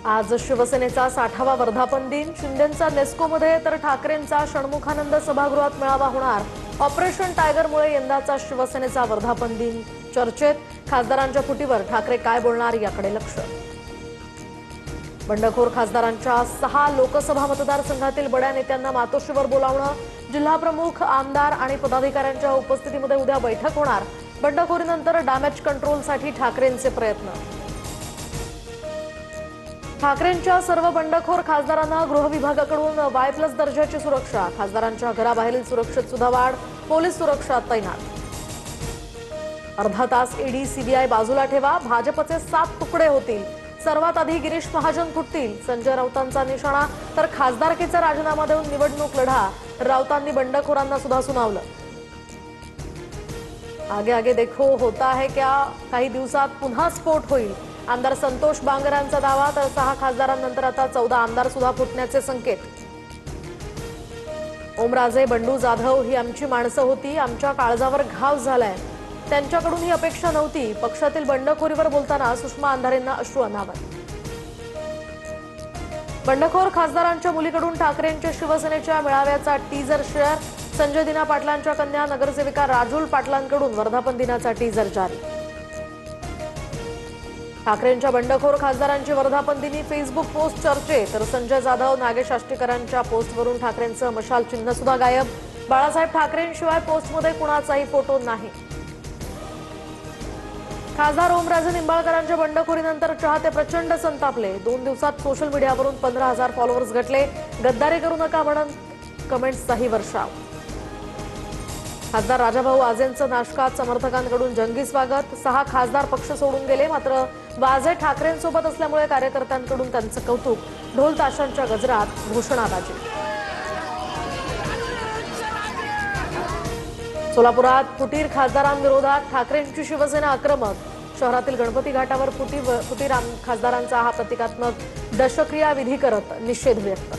आज शिवसेनेचा 60वा वर्धापन दिन। शिंदेंचा नेस्कोमध्ये तर ठाकरेंचा षण्मुखानंद सभागृहात मेळावा होणार। ऑपरेशन टायगरमुळे यंदाचा शिवसेनेचा वर्धापन दिन चर्चेत। खासदारांच्या फुटीवर ठाकरे काय बोलणार याकडे लक्ष। बंडखोर खासदारांच्या 6 लोकसभा मतदारसंघातील बड्या नेत्यांना मातोश्रीवर बोलावणं। जिल्हाप्रमुख, आमदार आणि पदाधिकाऱ्यांच्या उपस्थितीमध्ये उद्या बैठक होणार। बंडखोरीनंतर डॅमेज कंट्रोलसाठी ठाकरेंचे प्रयत्न। ठाकरेंच्या सर्व बंडखोर खासदारांना गृह विभागाकडून Y+ दर्जाची सुरक्षा। खासदारांच्या घराबाहेरील सुरक्षेत सुद्धा वाढ। पोलीस सुरक्षा तैनात। अर्धा तास ईडी सीबीआय बाजूला ठेवा। भाजपचे 7 तुकडे होतील। सर्वात आधी गिरीश महाजन फुटतील। संजय राऊतांचा निशाणा। तर खासदारकीचा राजीनामा देऊन निवडणूक लढा। राऊतांनी बंडखोरांना सुद्धा सुनावलं। आगे आगे देखो होता है क्या। काही दिवसात पुन्हा स्फोट होईल। आमदार संतोष बांगरांचा दावा। तर 6 खासदारांनंतर आता 14 आमदार सुद्धा फुटण्याचे संकेत। ओमराजे, बंडू जाधव ही आमची माणसं होती। आमच्या काळजावर घाव झालाय। त्यांच्याकडून ही अपेक्षा नव्हती। पक्षातील बंडखोरीवर बोलताना सुषमा अंधारेंना अश्रू अनावर। बंडखोर खासदारांच्या मुलीकडून ठाकरेंच्या शिवसेनेच्या मेळाव्याचा टीजर शेअर। संजय दिना पाटलांच्या कन्या नगरसेविका राजुल पाटलांकडून वर्धापन दिनाचा टीजर जारी। ठाकरेंच्या बंडखोर खासदारांची वर्धापन दिनी फेसबुक पोस्ट चर्चेत। तर संजय जाधव, नागेश आष्टीकरांच्या पोस्टवरून ठाकरेंचं मशाल चिन्ह सुद्धा गायब। बाळासाहेब ठाकरेंशिवाय पोस्टमध्ये कुणाचाही फोटो नाही। खासदार ओमराजे निंबाळकरांच्या बंडखोरीनंतर चाहते प्रचंड संतापले। 2 दिवसात सोशल मीडियावरून 15,000 फॉलोअर्स घटले। गद्दारी करू नका म्हणत कमेंट्सचाही वर्षाव। खासदार राजाभाऊ आजेंचं नाशकात समर्थकांकडून जंगी स्वागत। 6 खासदार पक्ष सोडून गेले। मात्र वाजे ठाकरेंसोबत असल्यामुळे कार्यकर्त्यांकडून त्यांचं कौतुक। ढोल ताशांच्या गजरात घोषणाबाजी। सोलापुरात फुटीर खासदारांविरोधात ठाकरेंची शिवसेना आक्रमक। शहरातील गणपती घाटावर फुटीर खासदारांचा हा प्रतिकात्मक दशक्रिया विधी करत निषेध व्यक्त।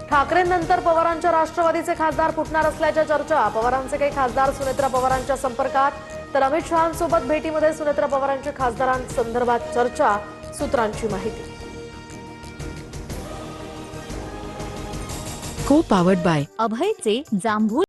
ठाकरेंनंतर पवारांच्या राष्ट्रवादीचे खासदार फुटणार असल्याच्या चर्चा। पवारांचे काही खासदार सुनेत्रा पवारांच्या संपर्कात। तर अमित शहांसोबत भेटीमध्ये सुनेत्रा पवारांच्या खासदारांसंदर्भात चर्चा। सूत्रांची माहिती। को पावर्ड बाय अभयचे जांभूळ।